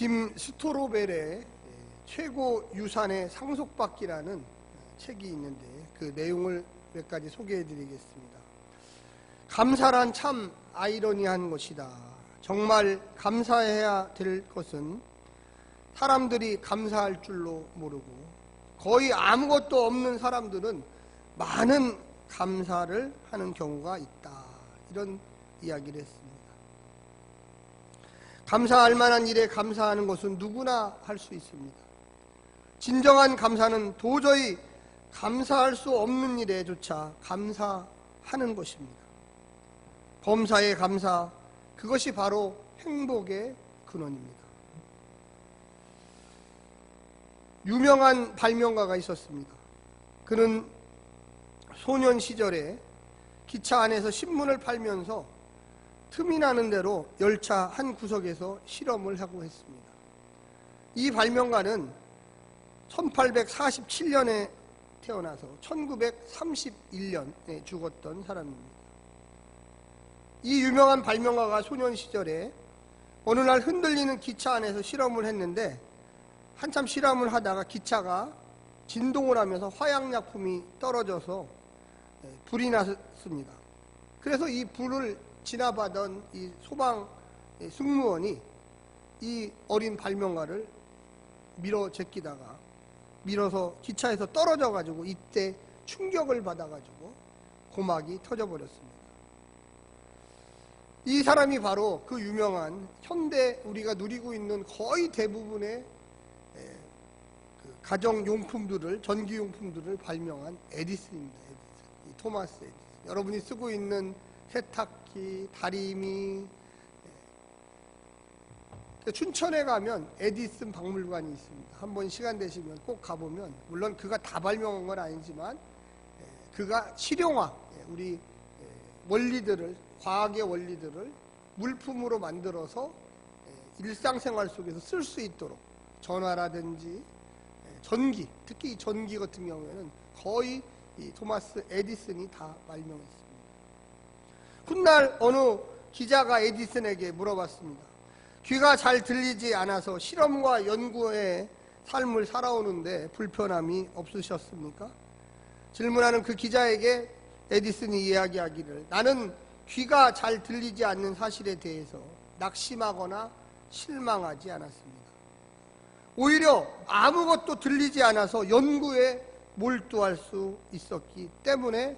짐 스토로벨의 최고 유산의 상속받기라는 책이 있는데 그 내용을 몇 가지 소개해 드리겠습니다. 감사란 참 아이러니한 것이다. 정말 감사해야 될 것은 사람들이 감사할 줄로 모르고 거의 아무것도 없는 사람들은 많은 감사를 하는 경우가 있다. 이런 이야기를 했습니다. 감사할 만한 일에 감사하는 것은 누구나 할 수 있습니다. 진정한 감사는 도저히 감사할 수 없는 일에조차 감사하는 것입니다. 범사에 감사, 그것이 바로 행복의 근원입니다. 유명한 발명가가 있었습니다. 그는 소년 시절에 기차 안에서 신문을 팔면서 틈이 나는 대로 열차 한 구석에서 실험을 하고 했습니다. 이 발명가는 1847년에 태어나서 1931년에 죽었던 사람입니다. 이 유명한 발명가가 소년 시절에 어느 날 흔들리는 기차 안에서 실험을 했는데 한참 실험을 하다가 기차가 진동을 하면서 화약약품이 떨어져서 불이 났습니다. 그래서 이 불을 지나가던 이 소방 승무원이 이 어린 발명가를 밀어 제끼다가 밀어서 기차에서 떨어져 가지고 이때 충격을 받아 가지고 고막이 터져 버렸습니다. 이 사람이 바로 그 유명한 현대 우리가 누리고 있는 거의 대부분의 가정용품들을, 전기용품들을 발명한 에디슨입니다. 에디슨. 토마스 에디슨. 여러분이 쓰고 있는 세탁기, 다리미. 춘천에 가면 에디슨 박물관이 있습니다. 한번 시간 되시면 꼭 가보면, 물론 그가 다 발명한 건 아니지만 그가 실용화, 우리 원리들을, 과학의 원리들을 물품으로 만들어서 일상생활 속에서 쓸 수 있도록, 전화라든지 전기, 특히 이 전기 같은 경우에는 거의 이 토마스 에디슨이 다 발명했습니다. 훗날 어느 기자가 에디슨에게 물어봤습니다. 귀가 잘 들리지 않아서 실험과 연구의 삶을 살아오는데 불편함이 없으셨습니까? 질문하는 그 기자에게 에디슨이 이야기하기를, 나는 귀가 잘 들리지 않는 사실에 대해서 낙심하거나 실망하지 않았습니다. 오히려 아무것도 들리지 않아서 연구에 몰두할 수 있었기 때문에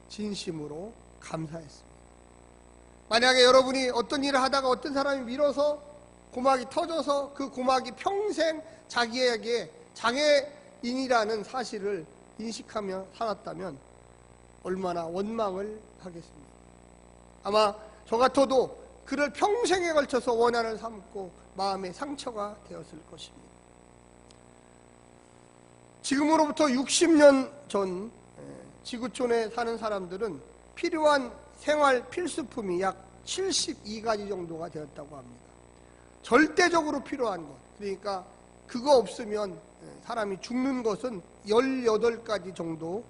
진심으로 감사했습니다. 만약에 여러분이 어떤 일을 하다가 어떤 사람이 밀어서 고막이 터져서 그 고막이 평생 자기에게 장애인이라는 사실을 인식하며 살았다면 얼마나 원망을 하겠습니까? 아마 저 같아도 그를 평생에 걸쳐서 원한을 삼고 마음의 상처가 되었을 것입니다. 지금으로부터 60년 전 지구촌에 사는 사람들은 필요한 생활 필수품이 약 72가지 정도가 되었다고 합니다. 절대적으로 필요한 것, 그러니까 그거 없으면 사람이 죽는 것은 18가지 정도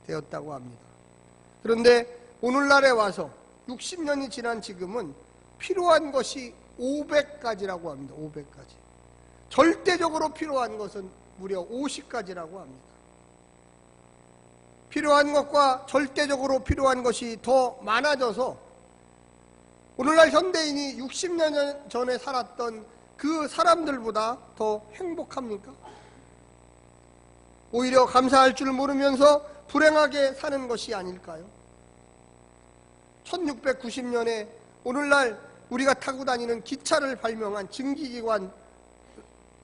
되었다고 합니다. 그런데 오늘날에 와서 60년이 지난 지금은 필요한 것이 500가지라고 합니다. 500가지. 절대적으로 필요한 것은 무려 50가지라고 합니다. 필요한 것과 절대적으로 필요한 것이 더 많아져서 오늘날 현대인이 60년 전에 살았던 그 사람들보다 더 행복합니까? 오히려 감사할 줄 모르면서 불행하게 사는 것이 아닐까요? 1690년에 오늘날 우리가 타고 다니는 기차를 발명한 증기기관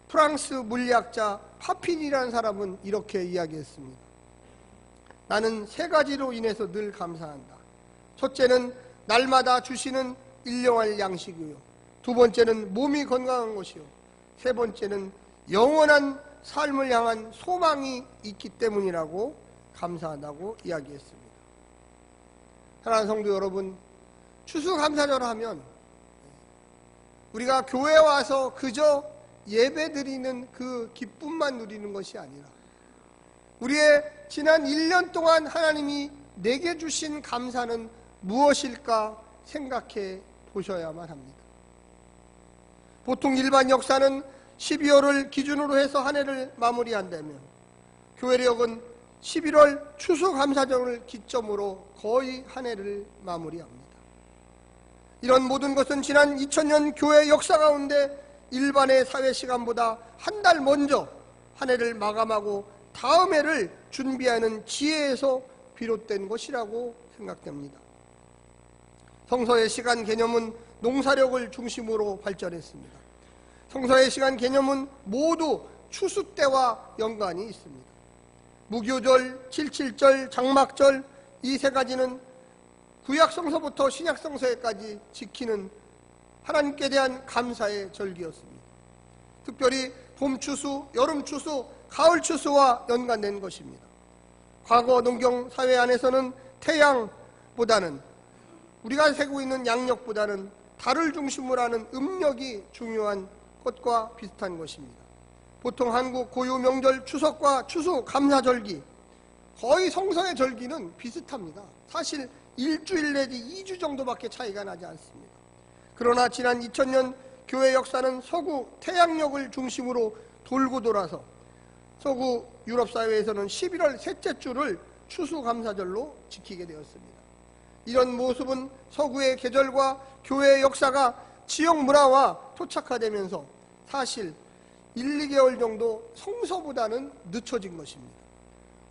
프랑스 물리학자 파핀이라는 사람은 이렇게 이야기했습니다. 나는 3가지로 인해서 늘 감사한다. 첫째는 날마다 주시는 일용할 양식이요, 2번째는 몸이 건강한 것이요, 3번째는 영원한 삶을 향한 소망이 있기 때문이라고 감사하다고 이야기했습니다. 사랑하는 성도 여러분, 추수감사절 하면 우리가 교회에 와서 그저 예배드리는 그 기쁨만 누리는 것이 아니라 우리의 지난 1년 동안 하나님이 내게 주신 감사는 무엇일까 생각해 보셔야만 합니다. 보통 일반 역사는 12월을 기준으로 해서 한 해를 마무리한다며 교회력은 11월 추수감사절을 기점으로 거의 한 해를 마무리합니다. 이런 모든 것은 지난 2000년 교회 역사 가운데 일반의 사회 시간보다 한 달 먼저 한 해를 마감하고 다음 해를 준비하는 지혜에서 비롯된 것이라고 생각됩니다. 성서의 시간 개념은 농사력을 중심으로 발전했습니다. 성서의 시간 개념은 모두 추수 때와 연관이 있습니다. 무교절, 칠칠절, 장막절 이 세 가지는 구약 성서부터 신약 성서에까지 지키는 하나님께 대한 감사의 절기였습니다. 특별히 봄 추수, 여름 추수, 가을 추수와 연관된 것입니다. 과거 농경 사회 안에서는 태양보다는 우리가 세고 있는 양력보다는 달을 중심으로 하는 음력이 중요한 것과 비슷한 것입니다. 보통 한국 고유 명절 추석과 추수 감사절기 거의 성서의 절기는 비슷합니다. 사실 일주일 내지 2주 정도밖에 차이가 나지 않습니다. 그러나 지난 2000년 교회 역사는 서구 태양력을 중심으로 돌고 돌아서 서구 유럽 사회에서는 11월 셋째 주를 추수감사절로 지키게 되었습니다. 이런 모습은 서구의 계절과 교회의 역사가 지역 문화와 토착화되면서 사실 1, 2개월 정도 성서보다는 늦춰진 것입니다.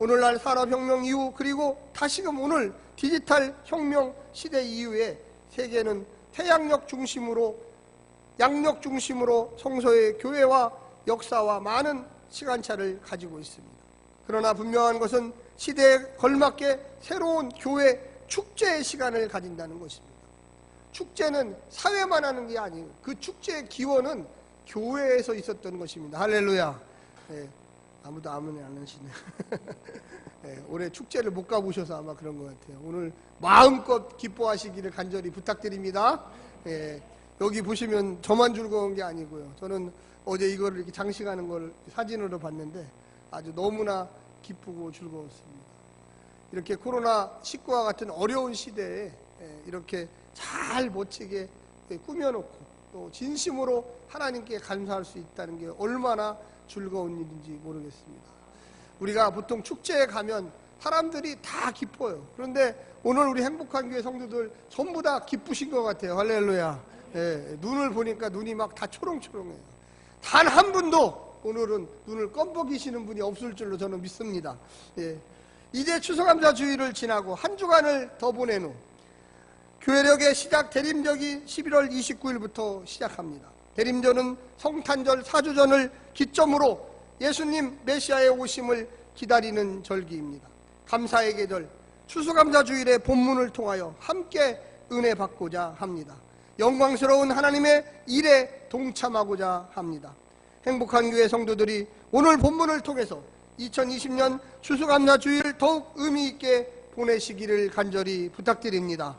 오늘날 산업혁명 이후 그리고 다시금 오늘 디지털 혁명 시대 이후에 세계는 태양력 중심으로 양력 중심으로 성서의 교회와 역사와 많은 시간차를 가지고 있습니다. 그러나 분명한 것은 시대에 걸맞게 새로운 교회 축제의 시간을 가진다는 것입니다. 축제는 사회만 하는 게 아니에요. 그 축제의 기원은 교회에서 있었던 것입니다. 할렐루야. 네, 아무도 아멘을 안 하시네. 네, 올해 축제를 못 가보셔서 아마 그런 것 같아요. 오늘 마음껏 기뻐하시기를 간절히 부탁드립니다. 네, 여기 보시면 저만 즐거운 게 아니고요. 저는 어제 이거를 이렇게 장식하는 걸 사진으로 봤는데 아주 너무나 기쁘고 즐거웠습니다. 이렇게 코로나19와 같은 어려운 시대에 이렇게 잘 멋지게 꾸며놓고 또 진심으로 하나님께 감사할 수 있다는 게 얼마나 즐거운 일인지 모르겠습니다. 우리가 보통 축제에 가면 사람들이 다 기뻐요. 그런데 오늘 우리 행복한 교회 성도들 전부 다 기쁘신 것 같아요. 할렐루야. 눈을 보니까 눈이 막 다 초롱초롱해요. 단 한 분도 오늘은 눈을 껌뻑이시는 분이 없을 줄로 저는 믿습니다. 이제 추수감사 주일을 지나고 한 주간을 더 보낸 후 교회력의 시작 대림절이 11월 29일부터 시작합니다. 대림절은 성탄절 4주 전을 기점으로 예수님 메시아의 오심을 기다리는 절기입니다. 감사의 계절 추수감사 주일의 본문을 통하여 함께 은혜 받고자 합니다. 영광스러운 하나님의 일에 동참하고자 합니다. 행복한 교회 성도들이 오늘 본문을 통해서 2020년 추수감사 주일을 더욱 의미 있게 보내시기를 간절히 부탁드립니다.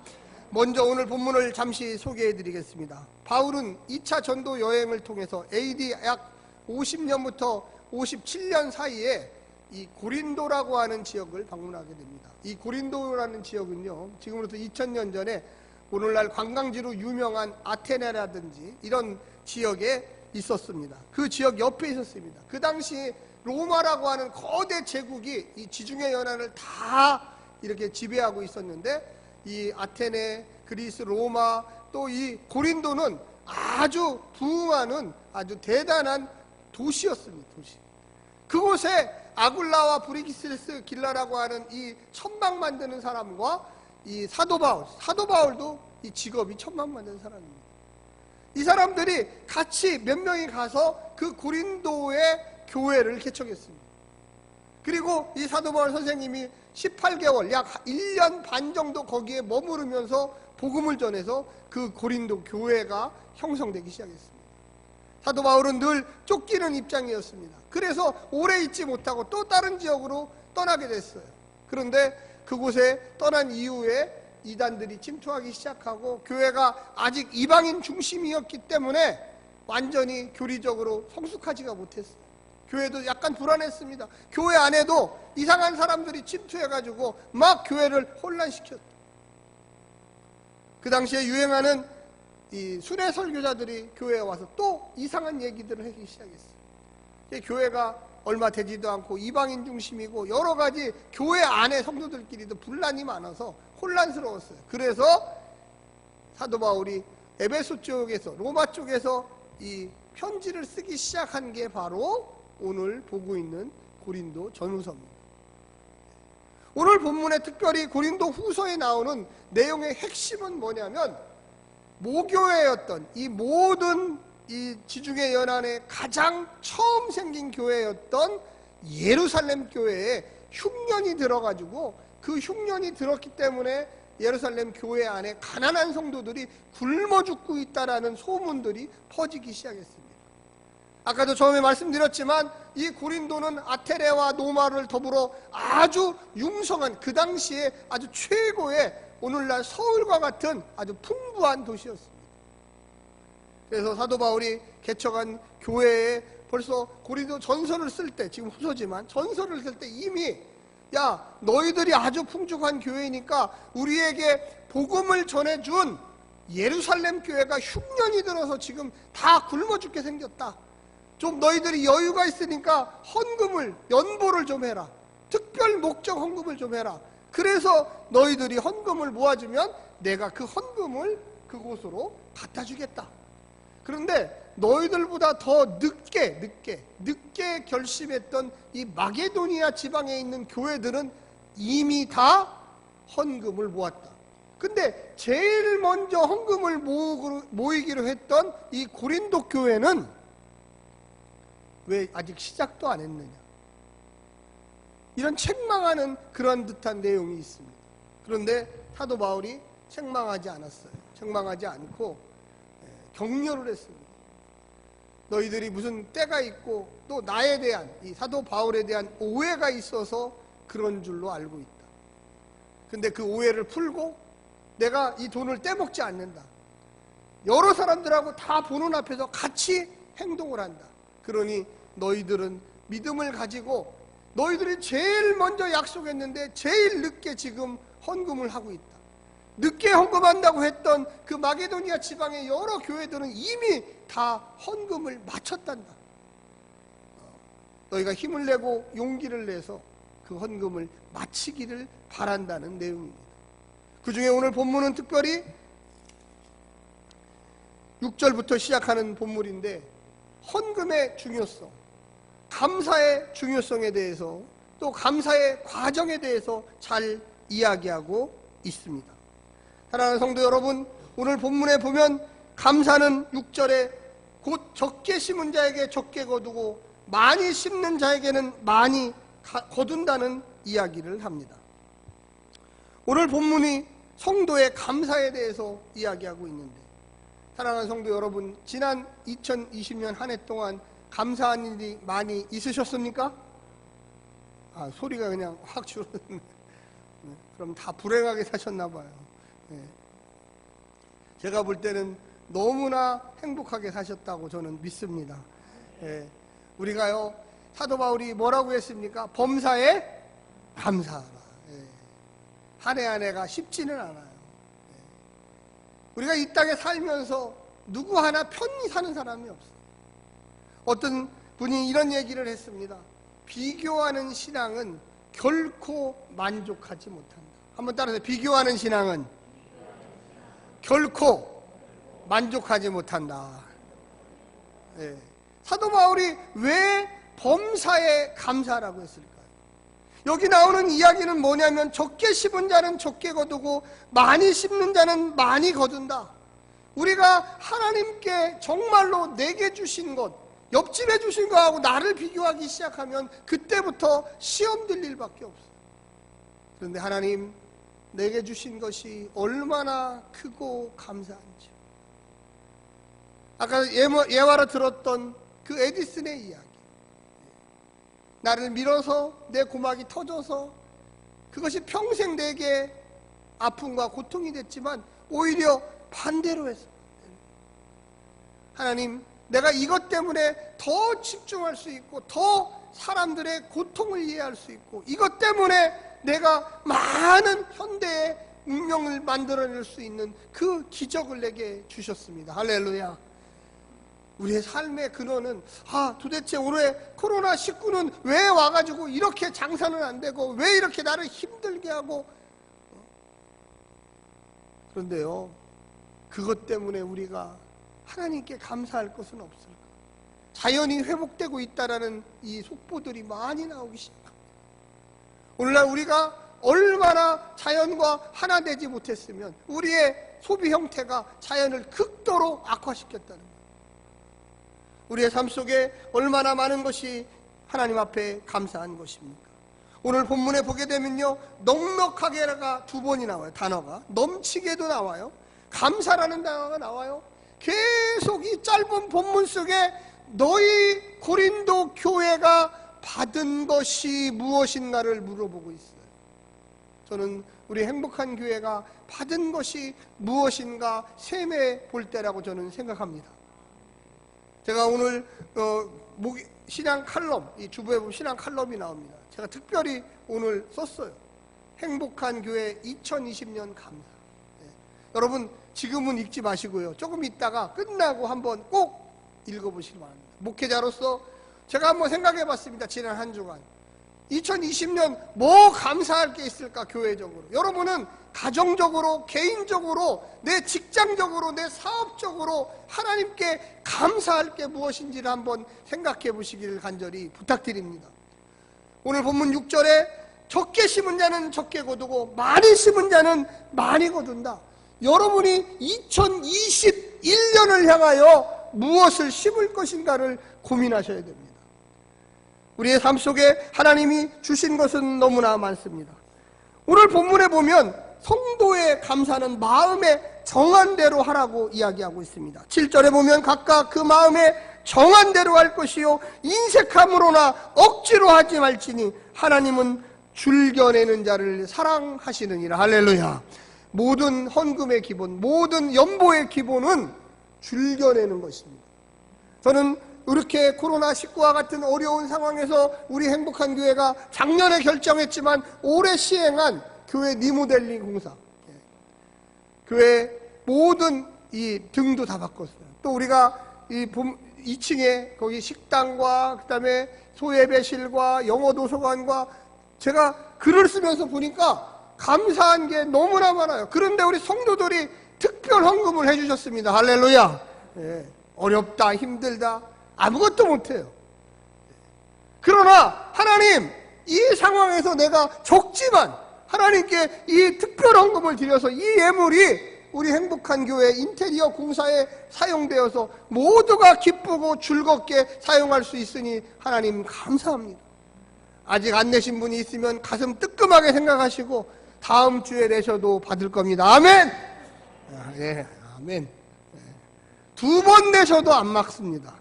먼저 오늘 본문을 잠시 소개해 드리겠습니다. 바울은 2차 전도 여행을 통해서 AD 약 50년부터 57년 사이에 이 고린도라고 하는 지역을 방문하게 됩니다. 이 고린도라는 지역은요, 지금으로부터 2000년 전에 오늘날 관광지로 유명한 아테네라든지 이런 지역에 있었습니다. 그 지역 옆에 있었습니다. 그 당시 로마라고 하는 거대 제국이 이 지중해 연안을 다 이렇게 지배하고 있었는데 이 아테네, 그리스, 로마 또 이 고린도는 아주 부흥하는 아주 대단한 도시였습니다. 도시. 그곳에 아굴라와 브리기스레스 길라라고 하는 이 천막 만드는 사람과 이 사도 바울도 이 직업이 천막 만드는 사람입니다. 이 사람들이 같이 몇 명이 가서 그 고린도의 교회를 개척했습니다. 그리고 이 사도 바울 선생님이 18개월 약 1년 반 정도 거기에 머무르면서 복음을 전해서 그 고린도 교회가 형성되기 시작했습니다. 사도 바울은 늘 쫓기는 입장이었습니다. 그래서 오래 있지 못하고 또 다른 지역으로 떠나게 됐어요. 그런데 그곳에 떠난 이후에 이단들이 침투하기 시작하고 교회가 아직 이방인 중심이었기 때문에 완전히 교리적으로 성숙하지가 못했어요. 교회도 약간 불안했습니다. 교회 안에도 이상한 사람들이 침투해가지고 막 교회를 혼란시켰다. 그 당시에 유행하는 이 순회 설교자들이 교회에 와서 또 이상한 얘기들을 하기 시작했어요. 교회가 얼마 되지도 않고 이방인 중심이고 여러 가지 교회 안에 성도들끼리도 분란이 많아서 혼란스러웠어요. 그래서 사도 바울이 에베소 쪽에서, 로마 쪽에서 이 편지를 쓰기 시작한 게 바로 오늘 보고 있는 고린도 전후서입니다. 오늘 본문에 특별히 고린도 후서에 나오는 내용의 핵심은 뭐냐면, 모교회였던 이 모든 이 지중해 연안에 가장 처음 생긴 교회였던 예루살렘 교회에 흉년이 들어가지고, 그 흉년이 들었기 때문에 예루살렘 교회 안에 가난한 성도들이 굶어 죽고 있다라는 소문들이 퍼지기 시작했습니다. 아까도 처음에 말씀드렸지만 이 고린도는 아테네와 노마를 더불어 아주 융성한, 그 당시에 아주 최고의, 오늘날 서울과 같은 아주 풍부한 도시였습니다. 그래서 사도 바울이 개척한 교회에 벌써 고린도 전서를 쓸 때, 지금 후서지만 전서를 쓸 때 이미, 야, 너희들이 아주 풍족한 교회니까 우리에게 복음을 전해준 예루살렘 교회가 흉년이 들어서 지금 다 굶어 죽게 생겼다. 좀 너희들이 여유가 있으니까 헌금을, 연보를 좀 해라. 특별 목적 헌금을 좀 해라. 그래서 너희들이 헌금을 모아주면 내가 그 헌금을 그곳으로 갖다 주겠다. 그런데 너희들보다 더 늦게 결심했던 이 마게도니아 지방에 있는 교회들은 이미 다 헌금을 모았다. 근데 제일 먼저 헌금을 모이기로 했던 이 고린도 교회는 왜 아직 시작도 안 했느냐, 이런 책망하는 그런 듯한 내용이 있습니다. 그런데 사도 바울이 책망하지 않았어요. 책망하지 않고 격려를 했습니다. 너희들이 무슨 때가 있고 또 나에 대한, 이 사도 바울에 대한 오해가 있어서 그런 줄로 알고 있다. 근데 그 오해를 풀고 내가 이 돈을 떼먹지 않는다. 여러 사람들하고 다 보는 앞에서 같이 행동을 한다. 그러니 너희들은 믿음을 가지고, 너희들이 제일 먼저 약속했는데 제일 늦게 지금 헌금을 하고 있다. 늦게 헌금한다고 했던 그 마게도니아 지방의 여러 교회들은 이미 다 헌금을 마쳤단다. 너희가 힘을 내고 용기를 내서 그 헌금을 마치기를 바란다는 내용입니다. 그 중에 오늘 본문은 특별히 6절부터 시작하는 본문인데, 헌금의 중요성, 감사의 중요성에 대해서, 또 감사의 과정에 대해서 잘 이야기하고 있습니다. 사랑하는 성도 여러분, 오늘 본문에 보면 감사는 6절에 곧 적게 심은 자에게 적게 거두고 많이 심는 자에게는 많이 거둔다는 이야기를 합니다. 오늘 본문이 성도의 감사에 대해서 이야기하고 있는데, 사랑하는 성도 여러분, 지난 2020년 한 해 동안 감사한 일이 많이 있으셨습니까? 소리가 그냥 확 줄어드네. 그럼 다 불행하게 사셨나 봐요. 제가 볼 때는 너무나 행복하게 사셨다고 저는 믿습니다. 우리가요, 사도 바울이 뭐라고 했습니까? 범사에 감사하라. 한 해 한 해가 쉽지는 않아요. 우리가 이 땅에 살면서 누구 하나 편히 사는 사람이 없어요. 어떤 분이 이런 얘기를 했습니다. 비교하는 신앙은 결코 만족하지 못한다. 한번 따라서, 비교하는 신앙은 결코 만족하지 못한다. 사도 바울이 왜 범사에 감사라고 했을까요? 여기 나오는 이야기는 뭐냐면, 적게 심은 자는 적게 거두고 많이 심는 자는 많이 거둔다. 우리가 하나님께 정말로 내게 주신 것, 옆집에 주신 거하고 나를 비교하기 시작하면 그때부터 시험 들 일밖에 없어요. 그런데 하나님, 내게 주신 것이 얼마나 크고 감사한지. 아까 예화로 들었던 그 에디슨의 이야기, 나를 밀어서 내 고막이 터져서 그것이 평생 내게 아픔과 고통이 됐지만 오히려 반대로 했어. 하나님, 내가 이것 때문에 더 집중할 수 있고 더 사람들의 고통을 이해할 수 있고, 이것 때문에 내가 많은 현대의 운명을 만들어낼 수 있는 그 기적을 내게 주셨습니다. 할렐루야. 우리의 삶의 근원은 도대체 올해 코로나19는 왜 와가지고 이렇게 장사는 안 되고 왜 이렇게 나를 힘들게 하고, 그런데요, 그것 때문에 우리가 하나님께 감사할 것은 없을까? 자연이 회복되고 있다라는 이 속보들이 많이 나오기 시작합니다. 오늘날 우리가 얼마나 자연과 하나 되지 못했으면 우리의 소비 형태가 자연을 극도로 악화시켰다는 거예요. 우리의 삶 속에 얼마나 많은 것이 하나님 앞에 감사한 것입니까? 오늘 본문에 보게 되면요, 넉넉하게가 두 번이 나와요. 단어가 넘치게도 나와요, 감사라는 단어가 나와요. 계속 이 짧은 본문 속에 너희 고린도 교회가 받은 것이 무엇인가를 물어보고 있어요. 저는 우리 행복한 교회가 받은 것이 무엇인가 셈해 볼 때라고 저는 생각합니다. 제가 오늘 신앙 칼럼, 이 주부에 보면 신앙 칼럼이 나옵니다. 제가 특별히 오늘 썼어요. 행복한 교회 2020년 감사. 여러분 지금은 읽지 마시고요, 조금 있다가 끝나고 한번 꼭 읽어보시기 바랍니다. 목회자로서 제가 한번 생각해 봤습니다. 지난 한 주간 2020년 뭐 감사할 게 있을까? 교회적으로, 여러분은 가정적으로, 개인적으로, 내 직장적으로, 내 사업적으로 하나님께 감사할 게 무엇인지를 한번 생각해 보시기를 간절히 부탁드립니다. 오늘 본문 6절에 적게 심은 자는 적게 거두고 많이 심은 자는 많이 거둔다. 여러분이 2021년을 향하여 무엇을 심을 것인가를 고민하셔야 됩니다. 우리의 삶 속에 하나님이 주신 것은 너무나 많습니다. 오늘 본문에 보면 성도의 감사는 마음에 정한 대로 하라고 이야기하고 있습니다. 7절에 보면 각각 그 마음에 정한 대로 할 것이요 인색함으로나 억지로 하지 말지니 하나님은 줄겨내는 자를 사랑하시느니라. 할렐루야. 모든 헌금의 기본, 모든 연보의 기본은 줄겨내는 것입니다. 저는 이렇게 코로나19와 같은 어려운 상황에서 우리 행복한 교회가 작년에 결정했지만 올해 시행한 교회 리모델링 공사, 교회 모든 이 등도 다 바꿨어요. 또 우리가 이 2층에 거기 식당과 그다음에 소예배실과 영어 도서관과, 제가 글을 쓰면서 보니까 감사한 게 너무나 많아요. 그런데 우리 성도들이 특별 헌금을 해주셨습니다. 할렐루야. 어렵다, 힘들다, 아무것도 못해요. 그러나 하나님, 이 상황에서 내가 적지만 하나님께 이 특별 헌금을 드려서 이 예물이 우리 행복한 교회 인테리어 공사에 사용되어서 모두가 기쁘고 즐겁게 사용할 수 있으니 하나님 감사합니다. 아직 안 내신 분이 있으면 가슴 뜨끔하게 생각하시고 다음 주에 내셔도 받을 겁니다. 아멘. 아멘. 2번 내셔도 안 막습니다.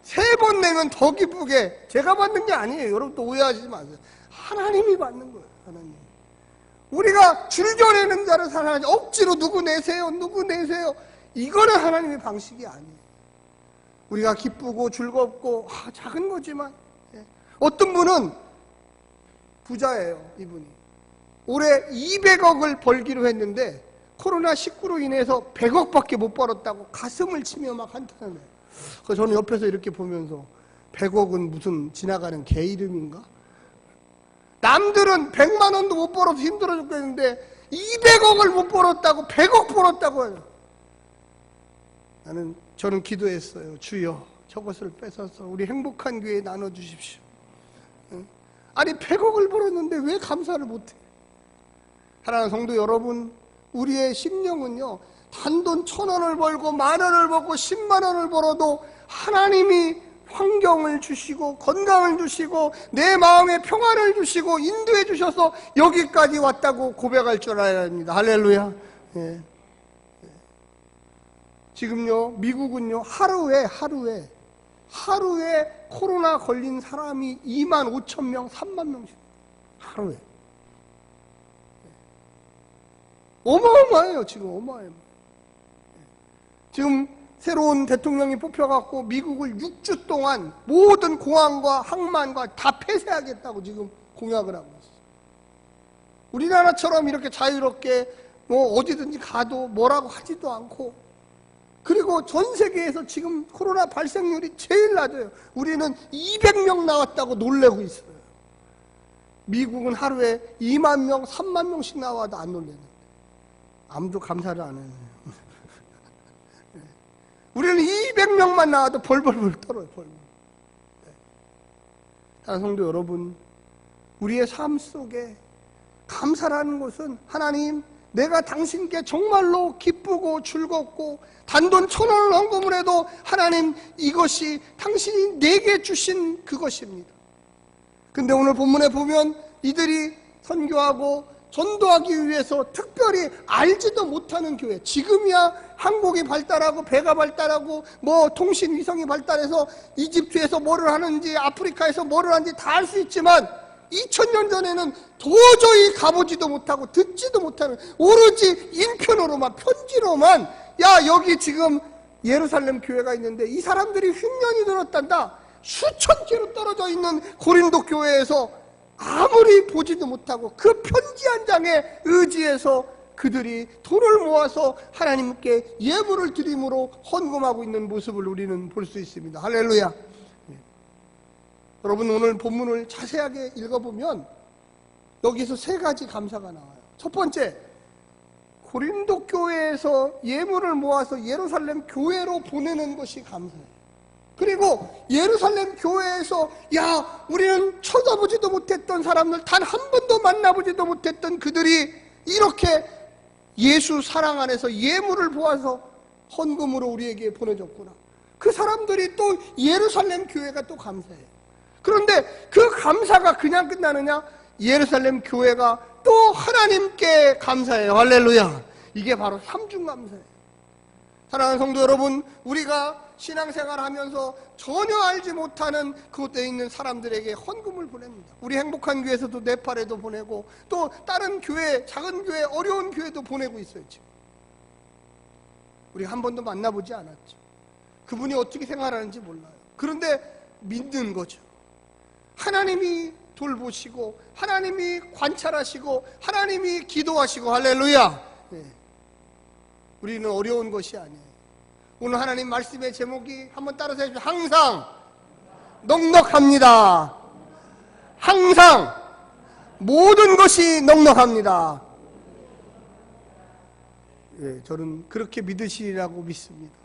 3번 내면 더 기쁘게, 제가 받는 게 아니에요. 여러분 또 오해하지 마세요. 하나님이 받는 거예요. 하나님. 우리가 줄겨내는 자를 사랑하지, 억지로 누구 내세요, 누구 내세요, 이거는 하나님의 방식이 아니에요. 우리가 기쁘고 즐겁고 작은 거지만, 어떤 분은 부자예요. 이분이 올해 200억을 벌기로 했는데 코로나19로 인해서 100억밖에 못 벌었다고 가슴을 치며 막 한탄을 해요. 그래서 저는 옆에서 이렇게 보면서 100억은 무슨 지나가는 개 이름인가? 남들은 100만 원도 못 벌어서 힘들어 죽겠는데 200억을 못 벌었다고 100억 벌었다고 해요. 저는 기도했어요. 주여, 저것을 뺏어서 우리 행복한 교회에 나눠주십시오. 아니 100억을 벌었는데 왜 감사를 못해? 사랑하는 성도 여러분, 우리의 심령은요, 단돈 1,000원을 벌고 10,000원을 벌고 10만 원을 벌어도 하나님이 환경을 주시고 건강을 주시고 내 마음에 평안을 주시고 인도해 주셔서 여기까지 왔다고 고백할 줄 알아야 합니다. 할렐루야. 지금요, 미국은요, 하루에 코로나 걸린 사람이 25,000명, 3만 명씩 하루에. 어마어마해요. 지금 어마어마해요. 지금 새로운 대통령이 뽑혀갖고 미국을 6주 동안 모든 공항과 항만과 다 폐쇄하겠다고 지금 공약을 하고 있어요. 우리나라처럼 이렇게 자유롭게 뭐 어디든지 가도 뭐라고 하지도 않고, 그리고 전 세계에서 지금 코로나 발생률이 제일 낮아요. 우리는 200명 나왔다고 놀래고 있어요. 미국은 하루에 2만 명, 3만 명씩 나와도 안 놀래는데 아무도 감사를 안 해요. 우리는 200명만 나와도 벌벌벌 떨어요. 벌벌. 사랑하는 성도 여러분, 우리의 삶 속에 감사라는 것은 하나님, 내가 당신께 정말로 기쁘고 즐겁고 단돈 1,000원을 헌금을 해도 하나님, 이것이 당신이 내게 주신 그것입니다. 근데 오늘 본문에 보면 이들이 선교하고 전도하기 위해서 특별히 알지도 못하는 교회, 지금이야 한국이 발달하고 배가 발달하고 뭐 통신 위성이 발달해서 이집트에서 뭐를 하는지 아프리카에서 뭐를 하는지 다 알 수 있지만 2000년 전에는 도저히 가보지도 못하고 듣지도 못하는, 오로지 인편으로만, 편지로만, 야 여기 지금 예루살렘 교회가 있는데 이 사람들이 흉년이 들었단다, 수천 킬로 떨어져 있는 고린도 교회에서 아무리 보지도 못하고 그 편지 한 장에 의지해서 그들이 돈을 모아서 하나님께 예물을 드림으로 헌금하고 있는 모습을 우리는 볼 수 있습니다. 할렐루야. 여러분, 오늘 본문을 자세하게 읽어보면 여기서 3가지 감사가 나와요. 첫 번째, 고린도 교회에서 예물을 모아서 예루살렘 교회로 보내는 것이 감사해요. 그리고 예루살렘 교회에서 야 우리는 쳐다보지도 못했던 사람들, 단 한 번도 만나보지도 못했던 그들이 이렇게 예수 사랑 안에서 예물을 모아서 헌금으로 우리에게 보내줬구나. 그 사람들이 또 예루살렘 교회가 또 감사해요. 그런데 그 감사가 그냥 끝나느냐? 예루살렘 교회가 또 하나님께 감사해요. 할렐루야. 이게 바로 삼중감사예요. 사랑하는 성도 여러분, 우리가 신앙생활 하면서 전혀 알지 못하는 그곳에 있는 사람들에게 헌금을 보냅니다. 우리 행복한 교회에서도 네팔에도 보내고 또 다른 교회, 작은 교회, 어려운 교회도 보내고 있어요. 지금 우리 한 번도 만나보지 않았죠. 그분이 어떻게 생활하는지 몰라요. 그런데 믿는 거죠. 하나님이 돌보시고 하나님이 관찰하시고 하나님이 기도하시고, 할렐루야. 네. 우리는 어려운 것이 아니에요. 오늘 하나님 말씀의 제목이 한번 따라서 해주세요. 항상 넉넉합니다. 항상 모든 것이 넉넉합니다. 예, 저는 그렇게 믿으시라고 믿습니다.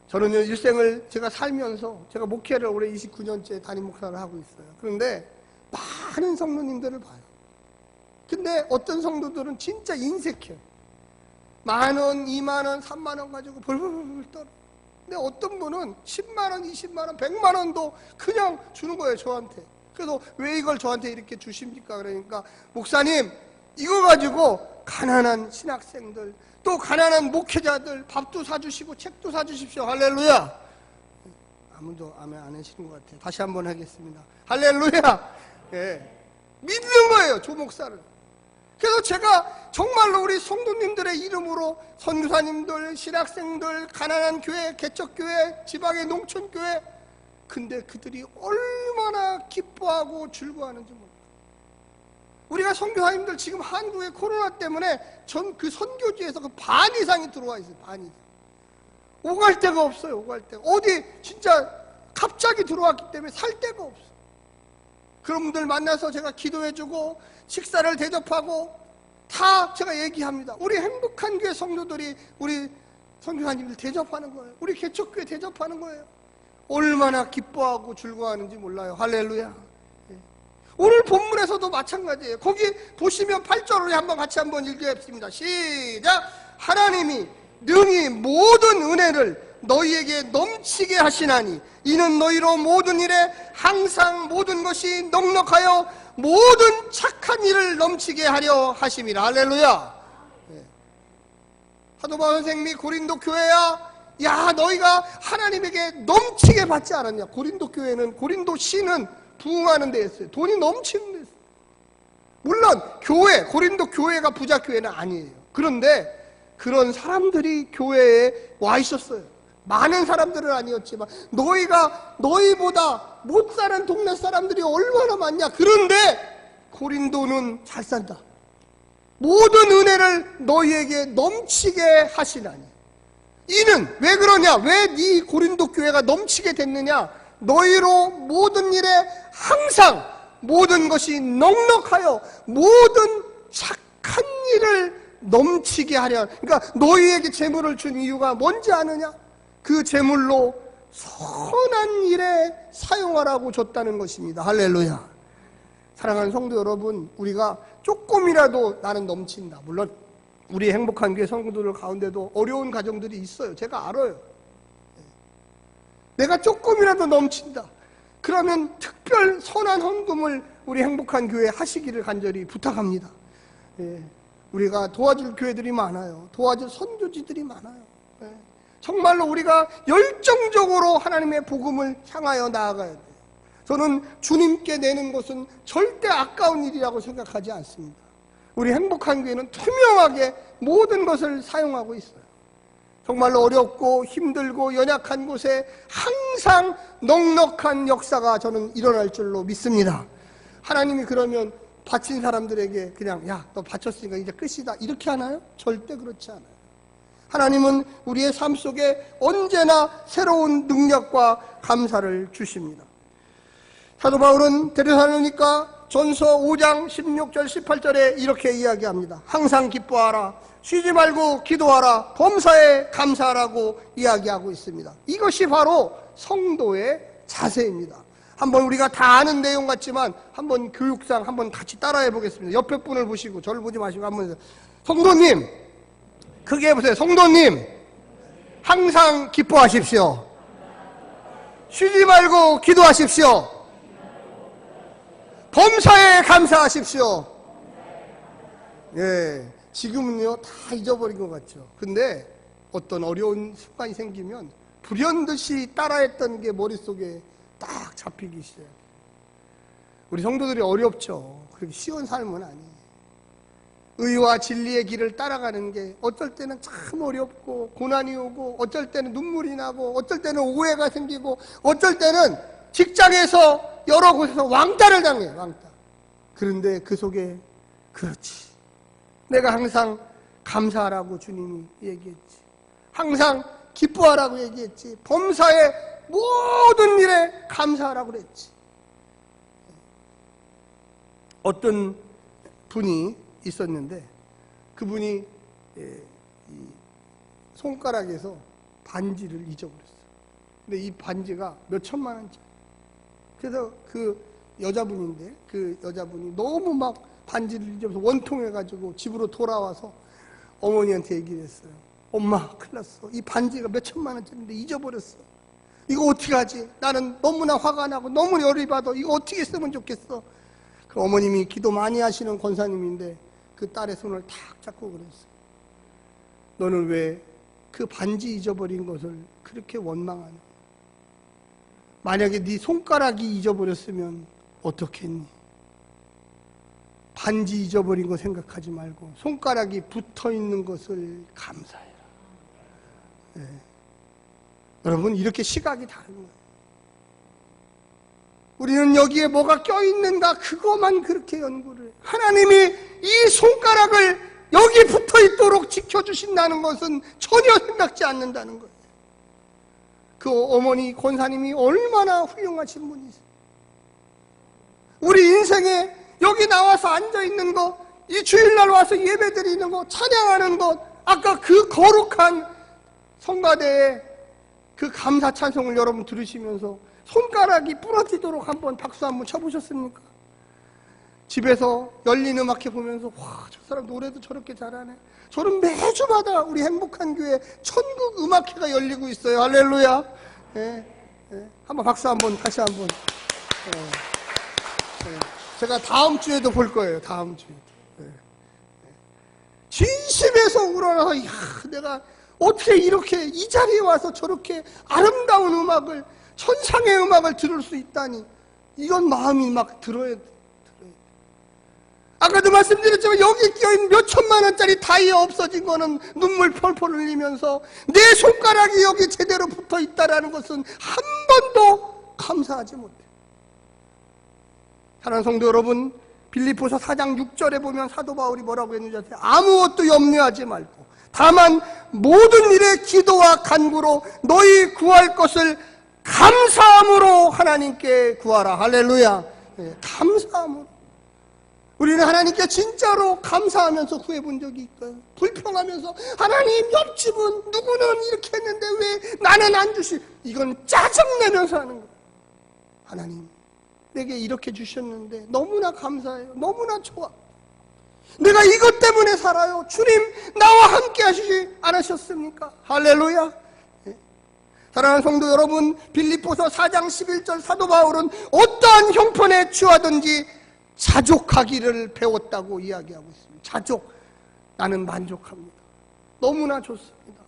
저는 일생을 제가 살면서, 제가 목회를 올해 29년째 담임 목사를 하고 있어요. 그런데 많은 성도님들을 봐요. 근데 어떤 성도들은 진짜 인색해요. 10,000원, 20,000원, 30,000원 가지고 벌벌벌 떨어. 근데 어떤 분은 10만원, 20만원, 100만원도 그냥 주는 거예요, 저한테. 그래서 왜 이걸 저한테 이렇게 주십니까? 그러니까, 목사님, 이거 가지고 가난한 신학생들, 또 가난한 목회자들 밥도 사주시고 책도 사주십시오. 할렐루야. 아무도 아멘 안 하시는 것 같아요. 다시 한번 하겠습니다. 할렐루야. 예. 믿는 거예요, 조 목사를. 그래서 제가 정말로 우리 성도님들의 이름으로 선교사님들, 신학생들, 가난한 교회, 개척교회, 지방의 농촌교회, 근데 그들이 얼마나 기뻐하고 즐거워하는지 몰라요. 우리가 선교사님들 지금 한국의 코로나 때문에 전 그 선교지에서 그 반 이상이 들어와 있어요. 반 이상. 오갈 데가 없어요. 오갈 데가. 어디 진짜 갑자기 들어왔기 때문에 살 데가 없어요. 그런 분들 만나서 제가 기도해주고 식사를 대접하고 다 제가 얘기합니다. 우리 행복한 교회 성도들이 우리 선교사님들 대접하는 거예요. 우리 개척교회 대접하는 거예요. 얼마나 기뻐하고 즐거워하는지 몰라요. 할렐루야. 오늘 본문에서도 마찬가지예요. 거기 보시면 8절을 한번 읽겠습니다. 시작. 하나님이 능히 모든 은혜를 너희에게 넘치게 하시나니 이는 너희로 모든 일에 항상 모든 것이 넉넉하여 모든 착한 일을 넘치게 하려 하심이라. 할렐루야. 사도바울 선생님이 고린도 교회야, 야 너희가 하나님에게 넘치게 받지 않았냐. 고린도 교회는, 고린도 시는 부흥하는 데였어요. 돈이 넘치는 데였어요. 물론 교회, 고린도 교회가 부자 교회는 아니에요. 그런데 그런 사람들이 교회에 와 있었어요. 많은 사람들은 아니었지만 너희보다 못 사는 동네 사람들이 얼마나 많냐. 그런데 고린도는 잘 산다. 모든 은혜를 너희에게 넘치게 하시나니. 이는 왜 그러냐? 왜 네 고린도 교회가 넘치게 됐느냐? 너희로 모든 일에 항상 모든 것이 넉넉하여 모든 착한 일을 넘치게 하려. 그러니까 너희에게 재물을 준 이유가 뭔지 아느냐? 그 재물로 선한 일에 사용하라고 줬다는 것입니다. 할렐루야. 사랑하는 성도 여러분, 우리가 조금이라도 나는 넘친다. 물론 우리 행복한 교회 성도들 가운데도 어려운 가정들이 있어요. 제가 알아요. 내가 조금이라도 넘친다. 그러면 특별 선한 헌금을 우리 행복한 교회에 하시기를 간절히 부탁합니다. 우리가 도와줄 교회들이 많아요. 도와줄 선교지들이 많아요. 정말로 우리가 열정적으로 하나님의 복음을 향하여 나아가야 돼요. 저는 주님께 내는 것은 절대 아까운 일이라고 생각하지 않습니다. 우리 행복한 교회는 투명하게 모든 것을 사용하고 있어요. 정말로 어렵고 힘들고 연약한 곳에 항상 넉넉한 역사가 저는 일어날 줄로 믿습니다. 하나님이 그러면 바친 사람들에게 그냥 야, 너 바쳤으니까 이제 끝이다 이렇게 하나요? 절대 그렇지 않아요. 하나님은 우리의 삶 속에 언제나 새로운 능력과 감사를 주십니다. 사도 바울은 데살로니가 전서 5장 16절 18절에 이렇게 이야기합니다. 항상 기뻐하라, 쉬지 말고 기도하라, 범사에 감사하라고 이야기하고 있습니다. 이것이 바로 성도의 자세입니다. 한번 우리가 다 아는 내용 같지만 한번 교육상 한번 같이 따라해 보겠습니다. 옆에 분을 보시고 저를 보지 마시고 한번 성도님, 크게 해보세요. 성도님, 항상 기뻐하십시오. 쉬지 말고 기도하십시오. 범사에 감사하십시오. 예, 지금은요 다 잊어버린 것 같죠. 근데 어떤 어려운 습관이 생기면 불현듯이 따라했던 게 머릿속에 딱 잡히기 시작해요. 우리 성도들이 어렵죠. 그렇게 쉬운 삶은 아니에요. 의와 진리의 길을 따라가는 게 어쩔 때는 참 어렵고 고난이 오고 어쩔 때는 눈물이 나고 어쩔 때는 오해가 생기고 어쩔 때는 직장에서 여러 곳에서 왕따를 당해요. 왕따. 그런데 그 속에 그렇지, 내가 항상 감사하라고 주님이 얘기했지, 항상 기뻐하라고 얘기했지, 범사의 모든 일에 감사하라고 그랬지. 어떤 분이 있었는데 그분이 손가락에서 반지를 잊어버렸어요. 근데 이 반지가 몇 천만 원짜리. 그래서 그 여자분인데 그 여자분이 너무 막 반지를 잊어버려서 원통해가지고 집으로 돌아와서 어머니한테 얘기를 했어요. 엄마, 큰일 났어. 이 반지가 몇 천만 원짜리인데 잊어버렸어. 이거 어떻게 하지? 나는 너무나 화가 나고 너무 열이 받아. 이거 어떻게 쓰면 좋겠어? 그 어머님이 기도 많이 하시는 권사님인데 그 딸의 손을 탁 잡고 그랬어요. 너는 왜 그 반지 잊어버린 것을 그렇게 원망하냐? 만약에 네 손가락이 잊어버렸으면 어떻겠니? 반지 잊어버린 거 생각하지 말고 손가락이 붙어있는 것을 감사해라. 네. 여러분, 이렇게 시각이 다른 거예요. 우리는 여기에 뭐가 껴있는가 그것만 그렇게 연구를 해요. 하나님이 이 손가락을 여기 붙어있도록 지켜주신다는 것은 전혀 생각지 않는다는 거예요. 그 어머니 권사님이 얼마나 훌륭하신 분이세요. 우리 인생에 여기 나와서 앉아있는 것, 이 주일날 와서 예배드리는 것, 찬양하는 것, 아까 그 거룩한 성가대에 그 감사 찬송을 여러분 들으시면서 손가락이 부러지도록 한번 박수 한번 쳐보셨습니까? 집에서 열린 음악회 보면서 와, 저 사람 노래도 저렇게 잘하네. 저는 매주마다 우리 행복한 교회 천국 음악회가 열리고 있어요. 할렐루야. 예, 예. 한번 박수 한번 다시 한번. 제가 다음 주에도 볼 거예요. 다음 주에. 예. 진심에서 우러나서 야, 내가 어떻게 이렇게 이 자리에 와서 저렇게 아름다운 음악을, 천상의 음악을 들을 수 있다니, 이건 마음이 막 들어야 돼. 아까도 말씀드렸지만 여기 끼어있는 몇 천만 원짜리 다이아 없어진 거는 눈물 펄펄 흘리면서 내 손가락이 여기 제대로 붙어 있다라는 것은 한 번도 감사하지 못해. 사랑하는 성도 여러분, 빌립보서 4장 6절에 보면 사도 바울이 뭐라고 했는지 아세요? 아무것도 염려하지 말고 다만 모든 일에 기도와 간구로 너희 구할 것을 감사함으로 하나님께 구하라. 할렐루야. 감사함으로. 우리는 하나님께 진짜로 감사하면서 구해본 적이 있어요. 불평하면서 하나님 옆집은 누구는 이렇게 했는데 왜 나는 안 주시? 이건 짜증내면서 하는 거예요. 하나님 내게 이렇게 주셨는데 너무나 감사해요. 너무나 좋아. 내가 이것 때문에 살아요. 주님 나와 함께 하시지 않으셨습니까? 할렐루야. 사랑하는 성도 여러분, 빌립보서 4장 11절 사도 바울은 어떠한 형편에 처하든지 자족하기를 배웠다고 이야기하고 있습니다. 자족, 나는 만족합니다. 너무나 좋습니다.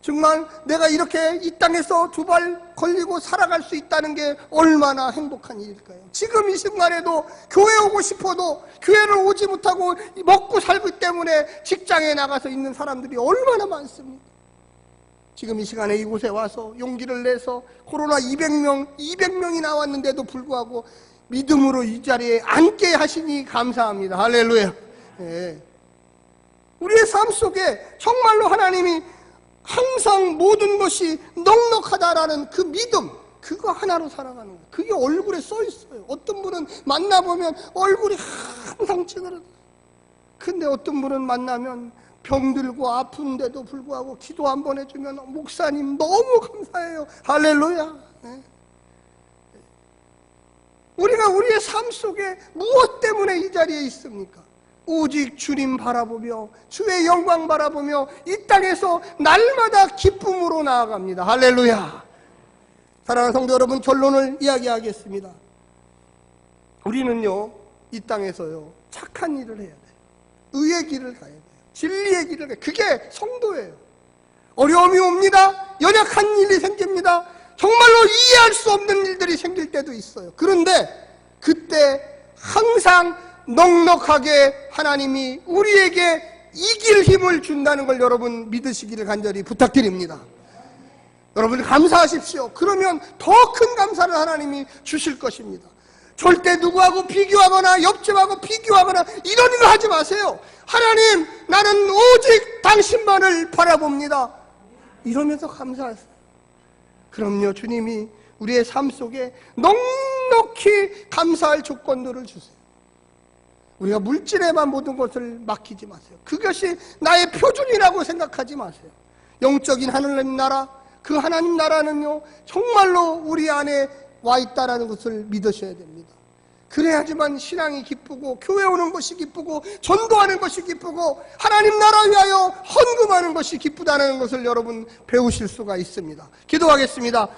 정말 내가 이렇게 이 땅에서 두 발 걸리고 살아갈 수 있다는 게 얼마나 행복한 일일까요? 지금 이 순간에도 교회 오고 싶어도 교회를 오지 못하고 먹고 살기 때문에 직장에 나가서 있는 사람들이 얼마나 많습니까? 지금 이 시간에 이곳에 와서 용기를 내서 코로나 200명이 나왔는데도 불구하고 믿음으로 이 자리에 앉게 하시니 감사합니다. 할렐루야. 네. 우리의 삶 속에 정말로 하나님이 항상 모든 것이 넉넉하다라는 그 믿음, 그거 하나로 살아가는 거예요. 그게 얼굴에 써 있어요. 어떤 분은 만나보면 얼굴이 항상 찌그러져요. 근데 어떤 분은 만나면 병들고 아픈데도 불구하고 기도 한번 해주면 목사님 너무 감사해요. 할렐루야. 네. 우리가 우리의 삶 속에 무엇 때문에 이 자리에 있습니까? 오직 주님 바라보며 주의 영광 바라보며 이 땅에서 날마다 기쁨으로 나아갑니다. 할렐루야. 사랑하는 성도 여러분, 결론을 이야기하겠습니다. 우리는요 이 땅에서요 착한 일을 해야 돼요. 의의 길을 가야 돼요. 진리의 길을 가야 돼요. 그게 성도예요. 어려움이 옵니다. 연약한 일이 생깁니다. 정말로 이해할 수 없는 일들이 생길 때도 있어요. 그런데 그때 항상 넉넉하게 하나님이 우리에게 이길 힘을 준다는 걸 여러분 믿으시기를 간절히 부탁드립니다. 여러분 감사하십시오. 그러면 더 큰 감사를 하나님이 주실 것입니다. 절대 누구하고 비교하거나 옆집하고 비교하거나 이런 거 하지 마세요. 하나님 나는 오직 당신만을 바라봅니다. 이러면서 감사하세요. 그럼요 주님이 우리의 삶 속에 넉넉히 감사할 조건들을 주세요. 우리가 물질에만 모든 것을 맡기지 마세요. 그것이 나의 표준이라고 생각하지 마세요. 영적인 하나님 나라, 그 하나님 나라는요 정말로 우리 안에 와 있다는 것을 믿으셔야 됩니다. 그래야지만 신앙이 기쁘고 교회 오는 것이 기쁘고 전도하는 것이 기쁘고 하나님 나라 위하여 헌금하는 것이 기쁘다는 것을 여러분 배우실 수가 있습니다. 기도하겠습니다.